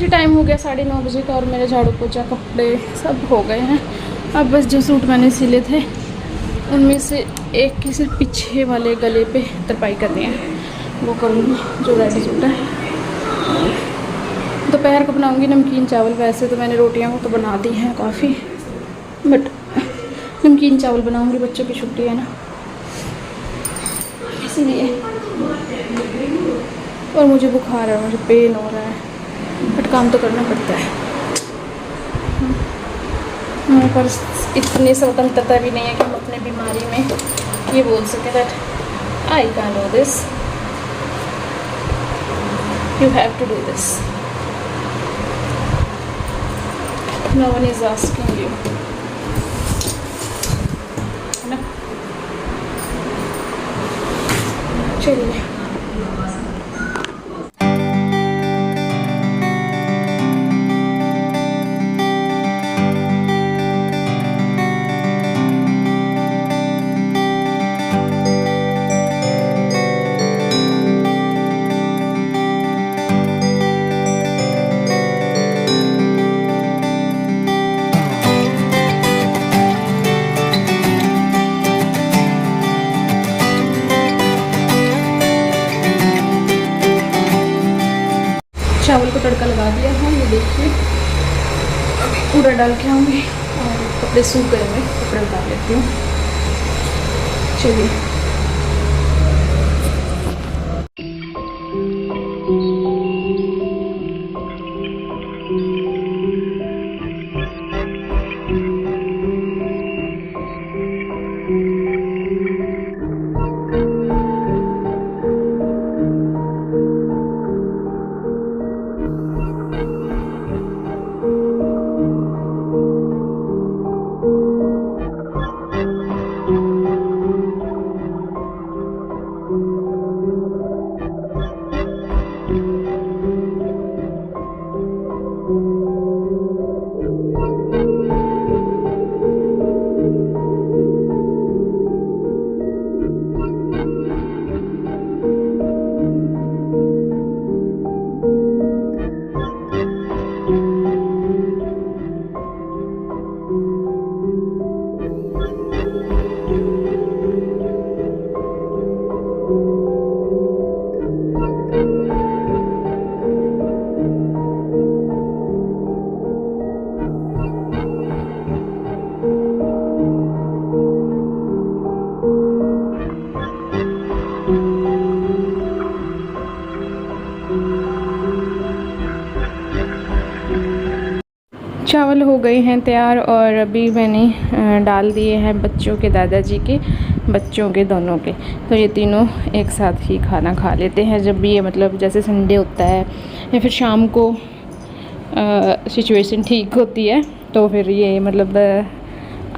काफ़ी टाइम हो गया 9:30 बजे का, और मेरे झाड़ू पोछा कपड़े सब हो गए हैं। अब बस जो सूट मैंने सिले थे उनमें से एक की सिर्फ पीछे वाले गले पे तरपाई करनी है, वो करूँगी, जो रेडी सूट है। दोपहर को बनाऊँगी नमकीन चावल। वैसे तो मैंने रोटियाँ तो बना दी हैं काफ़ी, बट नमकीन चावल बनाऊँगी, बच्चों की छुट्टी है ना, इसीलिए। और मुझे बुखार है, मुझे पेन हो रहा है, बट काम तो करना पड़ता है। हमारे पास इतनी स्वतंत्रता भी नहीं है कि हम अपने बीमारी में ये बोल सकें that I can do this, you have to do this, no one is asking you, है ना। चलिए, चावल को तड़का लगा दिया है, ये देखिए। अभी पूरा डाल के आऊँगी और कपड़े सूख गए हैं, कपड़े उतार लेती हूँ। चलिए, चावल हो गए हैं तैयार, और अभी मैंने डाल दिए हैं बच्चों के, दादाजी के, बच्चों के, दोनों के। तो ये तीनों एक साथ ही खाना खा लेते हैं जब भी ये, मतलब जैसे संडे होता है या फिर शाम को सिचुएशन ठीक होती है, तो फिर ये मतलब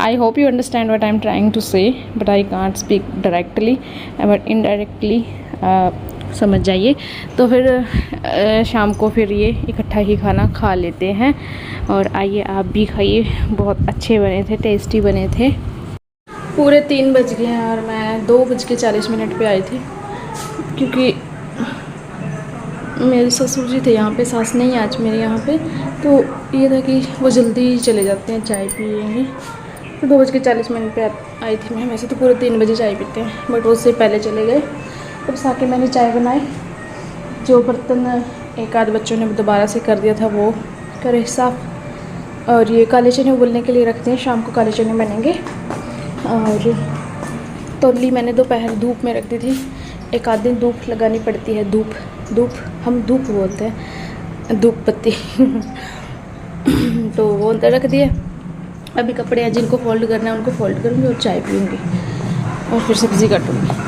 I hope you understand what I am trying to say, but I can't speak directly, but indirectly समझ जाइए। तो फिर शाम को फिर ये इकट्ठा ही खाना खा लेते हैं। और आइए आप भी खाइए, बहुत अच्छे बने थे, टेस्टी बने थे। पूरे 3 बज गए हैं और मैं 2:40 पे आई थी, क्योंकि मेरे ससुर जी थे यहाँ पे, सास नहीं आज मेरे यहाँ पे। तो ये था कि वो जल्दी चले जाते हैं, चाय पिएंगे, तो 2:40 पे आई थी मैं। वैसे तो पूरे 3 बजे चाय पीते हैं, बट उससे पहले चले गए। तब साके मैंने चाय बनाई, जो बर्तन एक आध बच्चों ने दोबारा से कर दिया था वो करे साफ़। और ये काले चने उबलने के लिए रखते हैं, शाम को काले चने बनेंगे। और तौली मैंने दोपहर धूप में रख दी थी, एक आध दिन धूप लगानी पड़ती है, धूप हम धूप बोलते हैं, धूप पत्ती तो वो अंदर रख दिए। अभी कपड़े हैं जिनको फोल्ड करना है उनको फोल्ड करूँगी और चाय पीऊँगी और फिर सब्ज़ी काटूँगी।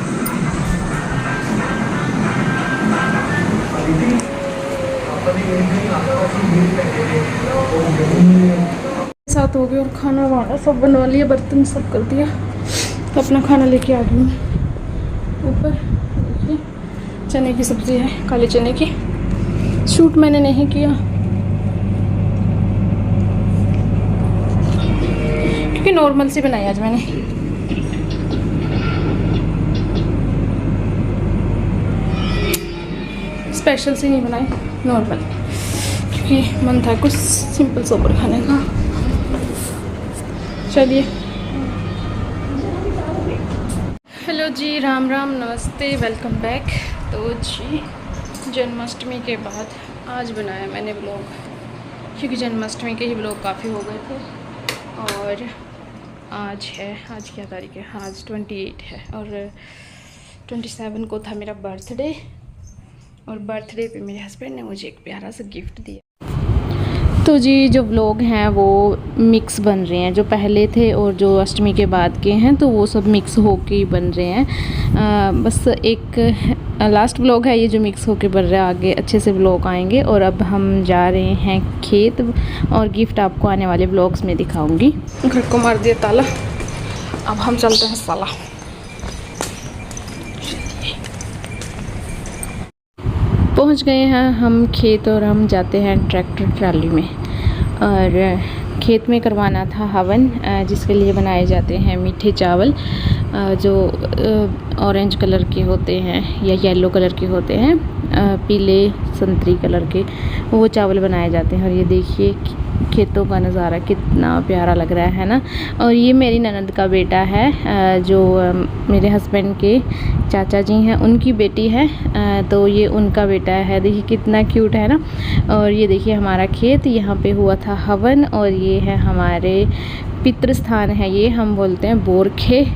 साथ हो गया और खाना वाना सब बनवा लिया, बर्तन सब कर दिया, अपना खाना लेके आ गई ऊपर। देखिए चने की सब्ज़ी है, काले चने की। शूट मैंने नहीं किया क्योंकि नॉर्मल सी बनाई आज मैंने। स्पेशल सी नहीं बनाई, नॉर्मल, क्योंकि मन था कुछ सिंपल सोबर खाने का। चलिए, हेलो जी, राम राम, नमस्ते, वेलकम बैक। तो जी जन्माष्टमी के बाद आज बनाया मैंने व्लॉग, क्योंकि जन्माष्टमी के ही व्लॉग काफ़ी हो गए थे। और आज क्या तारीख है? आज 28 है और 27 को था मेरा बर्थडे। और बर्थडे पे मेरे हस्बैंड ने मुझे एक प्यारा सा गिफ्ट दिया। तो जी जो व्लॉग हैं वो मिक्स बन रहे हैं, जो पहले थे और जो अष्टमी के बाद के हैं, तो वो सब मिक्स होके ही बन रहे हैं। बस एक लास्ट व्लॉग है ये जो मिक्स होके बन रहा है, आगे अच्छे से व्लॉग आएंगे। और अब हम जा रहे हैं खेत, और गिफ्ट आपको आने वाले व्लॉग्स में दिखाऊंगी। घर को मार दिया ताला, अब हम चलते हैं साला। पहुंच गए हैं हम खेत, और हम जाते हैं ट्रैक्टर ट्राली में। और खेत में करवाना था हवन, जिसके लिए बनाए जाते हैं मीठे चावल, जो ऑरेंज कलर के होते हैं या येलो कलर के होते हैं, पीले संतरी कलर के वो चावल बनाए जाते हैं। और ये देखिए खेतों का नज़ारा कितना प्यारा लग रहा है ना। और ये मेरी ननद का बेटा है, जो मेरे हस्बैंड के चाचा जी हैं, उनकी बेटी है। तो ये उनका बेटा है, देखिए कितना क्यूट है ना। और ये देखिए हमारा खेत, यहाँ पे हुआ था हवन। और ये है हमारे पितृ स्थान है, ये हम बोलते हैं बोरखे।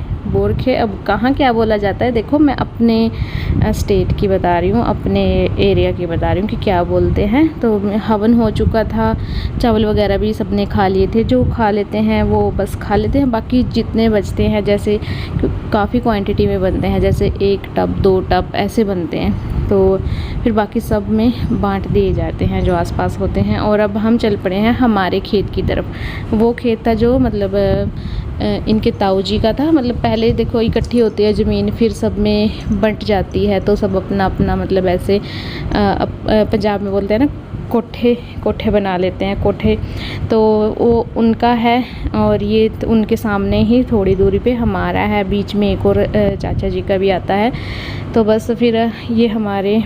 अब कहाँ क्या बोला जाता है, देखो मैं अपने स्टेट की बता रही हूँ, अपने एरिया की बता रही हूँ कि क्या बोलते हैं। तो हवन हो चुका था, चावल वगैरह भी सबने खा लिए थे। जो खा लेते हैं वो बस खा लेते हैं, बाकी जितने बचते हैं, जैसे काफ़ी क्वांटिटी में बनते हैं, जैसे 1 टब 2 टब ऐसे बनते हैं, तो फिर बाकी सब में बांट दिए जाते हैं जो आसपास होते हैं। और अब हम चल पड़े हैं हमारे खेत की तरफ। वो खेत था जो मतलब इनके ताऊ जी का था। मतलब पहले देखो इकट्ठी होती है ज़मीन, फिर सब में बंट जाती है, तो सब अपना अपना मतलब ऐसे पंजाब में बोलते हैं ना, कोठे बना लेते हैं, कोठे। तो वो उनका है, और ये उनके सामने ही थोड़ी दूरी पे हमारा है, बीच में एक और चाचा जी का भी आता है। तो बस फिर ये हमारे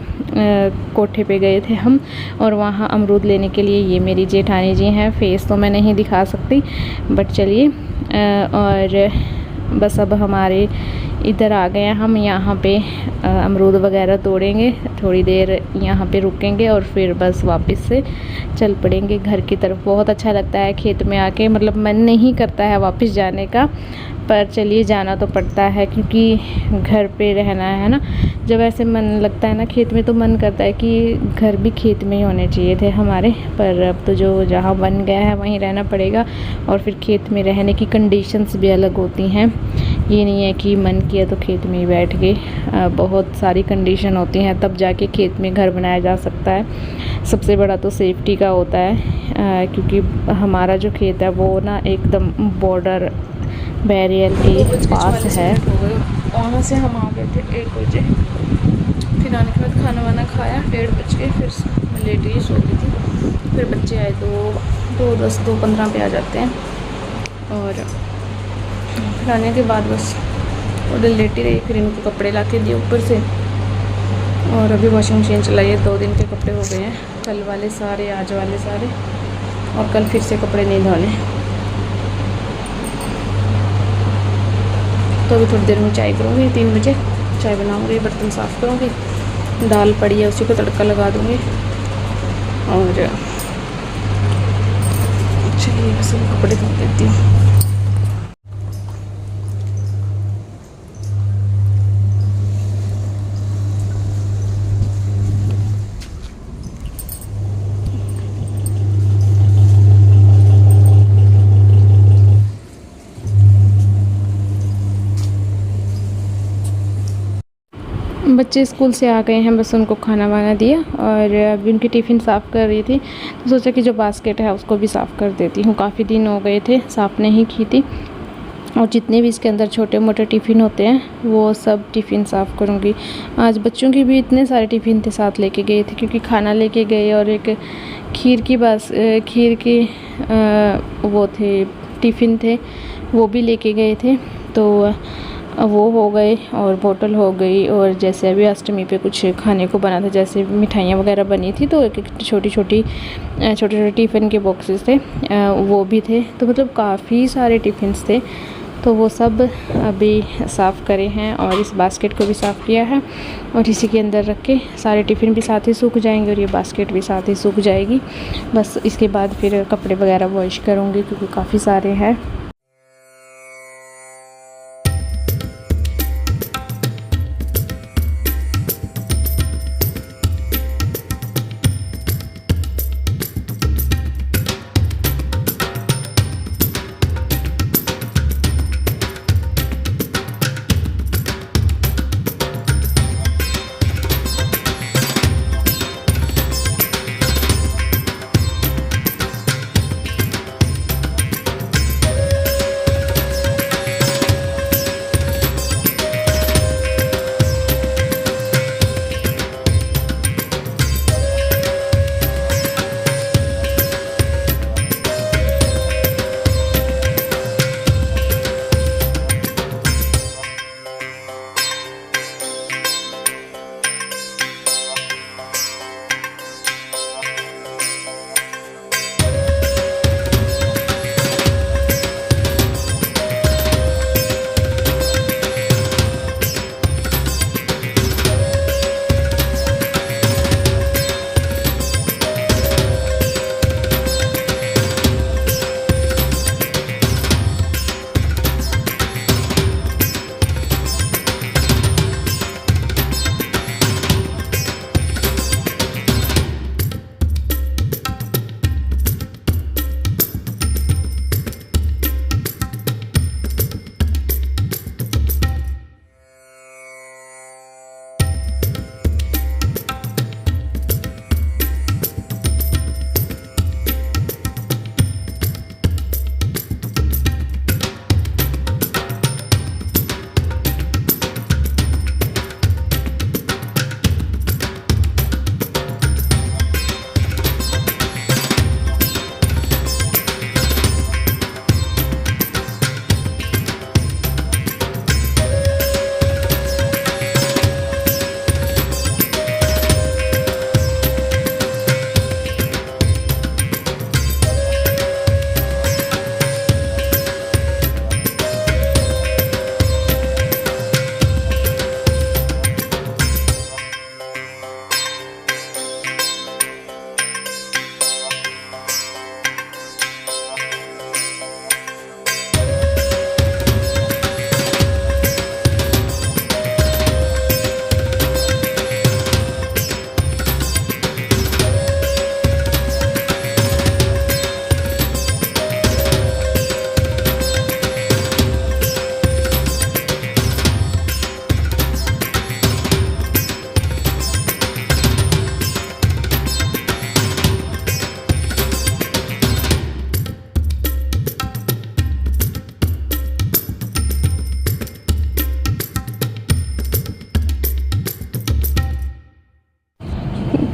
कोठे पे गए थे हम, और वहाँ अमरूद लेने के लिए ये मेरी जेठानी जी हैं। फेस तो मैं नहीं दिखा सकती, बट चलिए। और बस अब हमारे इधर आ गए हैं हम, यहाँ पे अमरूद वगैरह तोड़ेंगे, थोड़ी देर यहाँ पे रुकेंगे और फिर बस वापस से चल पड़ेंगे घर की तरफ। बहुत अच्छा लगता है खेत में आके, मतलब मन नहीं करता है वापस जाने का, पर चलिए जाना तो पड़ता है, क्योंकि घर पे रहना है ना। जब ऐसे मन लगता है ना खेत में, तो मन करता है कि घर भी खेत में ही होने चाहिए थे हमारे। पर अब तो जो जहाँ बन गया है वहीं रहना पड़ेगा। और फिर खेत में रहने की कंडीशंस भी अलग होती हैं, ये नहीं है कि मन किया तो खेत में ही बैठ गए। बहुत सारी कंडीशन होती हैं, तब जाके खेत में घर बनाया जा सकता है। सबसे बड़ा तो सेफ्टी का होता है, क्योंकि हमारा जो खेत है वो ना एकदम बॉर्डर बैरियर के पास है। वहाँ से हम आ गए थे 1 बजे, फिर आने के बाद खाना वाना खाया 1:30 बजे, फिर मैं लेट ही सो गई थी। फिर बच्चे आए तो 2:10 2:15 पे आ जाते हैं। और फिर आने के बाद बस उधर लेटी रही, फिर इनको कपड़े ला के दिए ऊपर से। और अभी वॉशिंग मशीन चलाई है, 2 दिन के कपड़े हो गए हैं, कल वाले सारे, आज वाले सारे, और कल फिर से कपड़े नहीं धोने। तो अभी थोड़ी देर में चाय करूँगी, 3 बजे चाय बनाऊँगी, बर्तन साफ़ करूँगी, दाल पड़ी है उसी को तड़का लगा दूँगी। और चलिए बस कपड़े धो देती हूँ। बच्चे स्कूल से आ गए हैं, बस उनको खाना वाना दिया, और अभी उनकी टिफ़िन साफ़ कर रही थी, तो सोचा कि जो बास्केट है उसको भी साफ़ कर देती हूँ। काफ़ी दिन हो गए थे साफ़ नहीं की थी। और जितने भी इसके अंदर छोटे मोटे टिफ़िन होते हैं वो सब टिफ़िन साफ़ करूँगी। आज बच्चों की भी इतने सारे टिफ़िन थे, साथ लेके गए थे, क्योंकि खाना लेके गए, और एक खीर की वो थे टिफ़िन थे, वो भी लेके गए थे। तो वो हो गए और बोतल हो गई। और जैसे अभी अष्टमी पे कुछ खाने को बना था, जैसे मिठाइयाँ वगैरह बनी थी, तो एक छोटे छोटे टिफ़िन के बॉक्सेस थे, वो भी थे। तो मतलब काफ़ी सारे टिफ़िन्स थे, तो वो सब अभी साफ़ करे हैं और इस बास्केट को भी साफ़ किया है और इसी के अंदर रख के सारे टिफ़िन भी साथ ही सूख जाएंगे और ये बास्केट भी साथ ही सूख जाएगी। बस इसके बाद फिर कपड़े वगैरह वॉश करूँगी क्योंकि काफ़ी सारे हैं।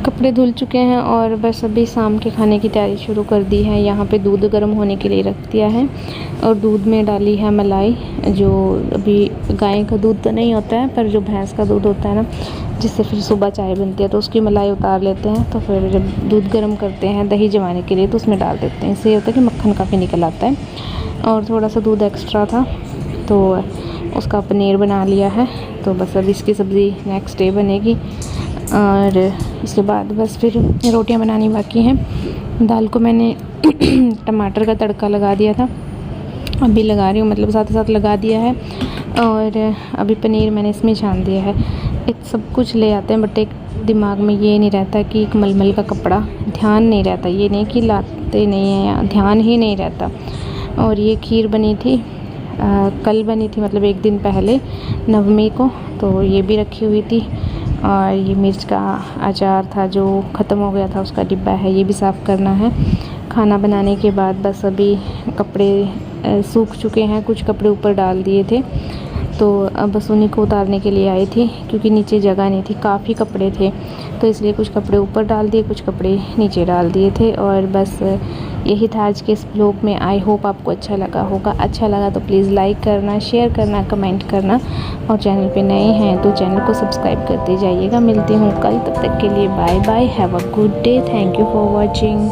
कपड़े धुल चुके हैं और बस अभी शाम के खाने की तैयारी शुरू कर दी है। यहाँ पे दूध गर्म होने के लिए रख दिया है और दूध में डाली है मलाई, जो अभी गाय का दूध तो नहीं होता है पर जो भैंस का दूध होता है ना, जिससे फिर सुबह चाय बनती है, तो उसकी मलाई उतार लेते हैं। तो फिर जब दूध गर्म करते हैं दही जमाने के लिए तो उसमें डाल देते हैं। इससे ये होता है कि मक्खन काफ़ी निकल आता है। और थोड़ा सा दूध एक्स्ट्रा था तो उसका पनीर बना लिया है। तो बस अब इसकी सब्ज़ी नेक्स्ट डे बनेगी और इसके बाद बस फिर रोटियां बनानी बाकी हैं। दाल को मैंने टमाटर का तड़का लगा दिया था, अभी लगा रही हूँ, मतलब साथ साथ लगा दिया है। और अभी पनीर मैंने इसमें छान दिया है। एक सब कुछ ले आते हैं बट एक दिमाग में ये नहीं रहता कि एक मलमल का कपड़ा, ध्यान नहीं रहता, ये नहीं कि लाते नहीं हैं या ध्यान ही नहीं रहता। और ये खीर बनी थी कल बनी थी, मतलब एक दिन पहले नवमी को, तो ये भी रखी हुई थी। और ये मिर्च का अचार था जो ख़त्म हो गया था, उसका डिब्बा है, ये भी साफ़ करना है। खाना बनाने के बाद बस अभी कपड़े सूख चुके हैं, कुछ कपड़े ऊपर डाल दिए थे तो अब बस उन्हीं को उतारने के लिए आई थी, क्योंकि नीचे जगह नहीं थी, काफ़ी कपड़े थे तो इसलिए कुछ कपड़े ऊपर डाल दिए, कुछ कपड़े नीचे डाल दिए थे। और बस यही था आज के इस ब्लॉग में। आई होप आपको अच्छा लगा होगा। अच्छा लगा तो प्लीज़ लाइक करना, शेयर करना, कमेंट करना और चैनल पे नए हैं तो चैनल को सब्सक्राइब करते जाइएगा। मिलती हूँ कल, तब तक के लिए bye bye, have a good day, thank you for watching.